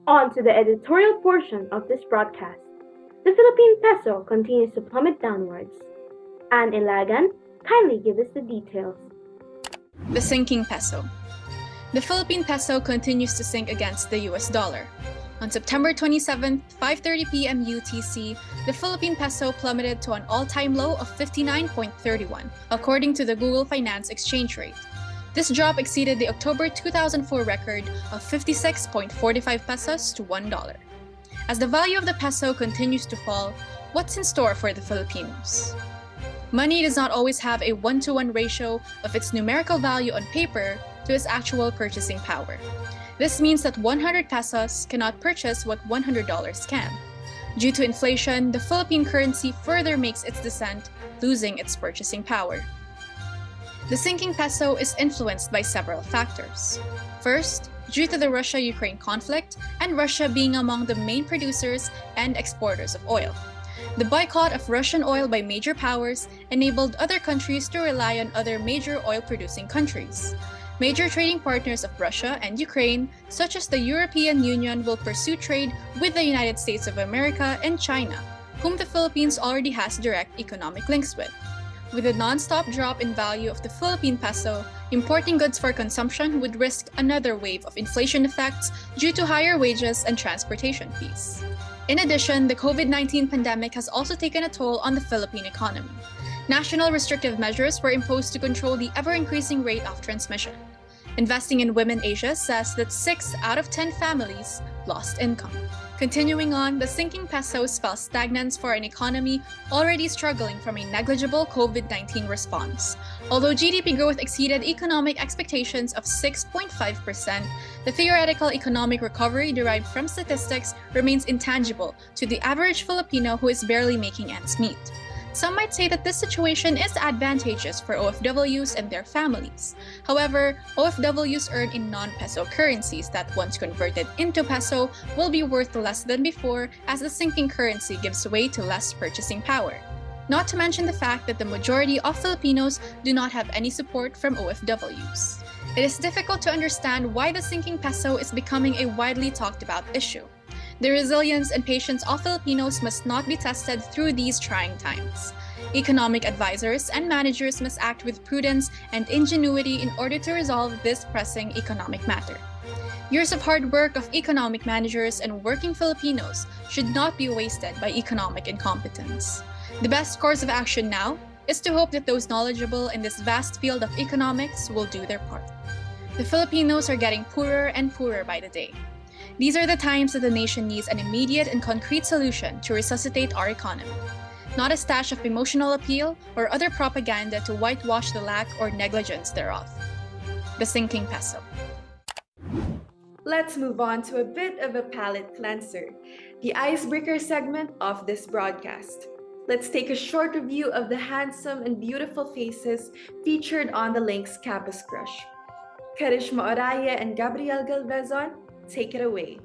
On to the editorial portion of this broadcast. The Philippine peso continues to plummet downwards. Anne Ilagan, kindly give us the details. The sinking peso. The Philippine peso continues to sink against the US dollar. On September 27, 5:30 p.m. UTC, the Philippine peso plummeted to an all-time low of 59.31, according to the Google Finance exchange rate. This drop exceeded the October 2004 record of 56.45 pesos to $1. As the value of the peso continues to fall, what's in store for the Filipinos? Money does not always have a 1-to-1 ratio of its numerical value on paper to its actual purchasing power. This means that 100 pesos cannot purchase what $100 can. Due to inflation, the Philippine currency further makes its descent, losing its purchasing power. The sinking peso is influenced by several factors. First, due to the Russia-Ukraine conflict and Russia being among the main producers and exporters of oil. The boycott of Russian oil by major powers enabled other countries to rely on other major oil-producing countries. Major trading partners of Russia and Ukraine, such as the European Union, will pursue trade with the United States of America and China, whom the Philippines already has direct economic links with. With a non-stop drop in value of the Philippine peso, importing goods for consumption would risk another wave of inflation effects due to higher wages and transportation fees. In addition, the COVID-19 pandemic has also taken a toll on the Philippine economy. National restrictive measures were imposed to control the ever-increasing rate of transmission. Investing in Women Asia says that 6 out of 10 families lost income. Continuing on, the sinking peso spells stagnance for an economy already struggling from a negligible COVID-19 response. Although GDP growth exceeded economic expectations of 6.5%, the theoretical economic recovery derived from statistics remains intangible to the average Filipino who is barely making ends meet. Some might say that this situation is advantageous for OFWs and their families. However, OFWs earn in non-peso currencies that once converted into peso will be worth less than before as the sinking currency gives way to less purchasing power. Not to mention the fact that the majority of Filipinos do not have any support from OFWs. It is difficult to understand why the sinking peso is becoming a widely talked about issue. The resilience and patience of Filipinos must not be tested through these trying times. Economic advisors and managers must act with prudence and ingenuity in order to resolve this pressing economic matter. Years of hard work of economic managers and working Filipinos should not be wasted by economic incompetence. The best course of action now is to hope that those knowledgeable in this vast field of economics will do their part. The Filipinos are getting poorer and poorer by the day. These are the times that the nation needs an immediate and concrete solution to resuscitate our economy, not a stash of emotional appeal or other propaganda to whitewash the lack or negligence thereof. The sinking peso. Let's move on to a bit of a palate cleanser, the icebreaker segment of this broadcast. Let's take a short review of the handsome and beautiful faces featured on the Link's Campus Crush. Karishma Oraya and Gabriel Galvezon, take it away.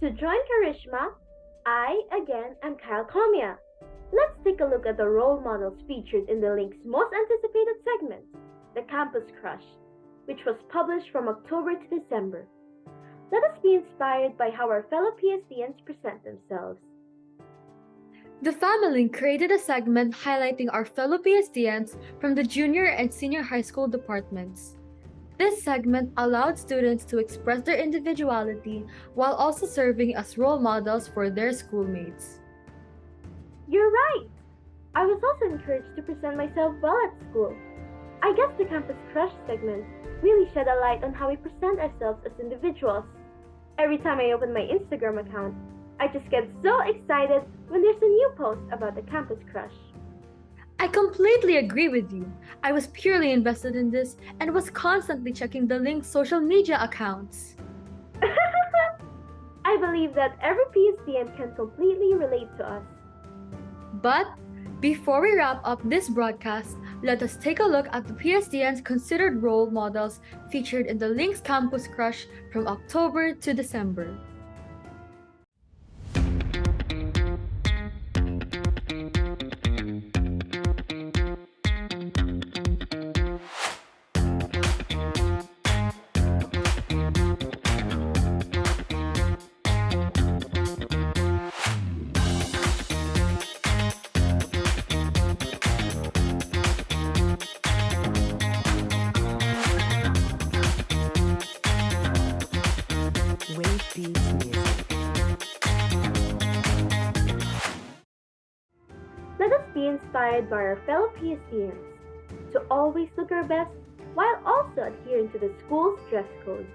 To join Karishma, I, again, am Kyle Comia. Let's take a look at the role models featured in the Link's most anticipated segment, the Campus Crush, which was published from October to December. Let us be inspired by how our fellow PSDians present themselves. The Family created a segment highlighting our fellow PSDians from the junior and senior high school departments. This segment allowed students to express their individuality while also serving as role models for their schoolmates. You're right! I was also encouraged to present myself well at school. I guess the Campus Crush segment really shed a light on how we present ourselves as individuals. Every time I open my Instagram account, I just get so excited when there's a new post about the Campus Crush. I completely agree with you. I was purely invested in this and was constantly checking the Link's social media accounts. I believe that every PSDian can completely relate to us. But before we wrap up this broadcast, let us take a look at the PSDians considered role models featured in the Link's Campus Crush from October to December. Let us be inspired by our fellow PSDians to always look our best while also adhering to the school's dress code.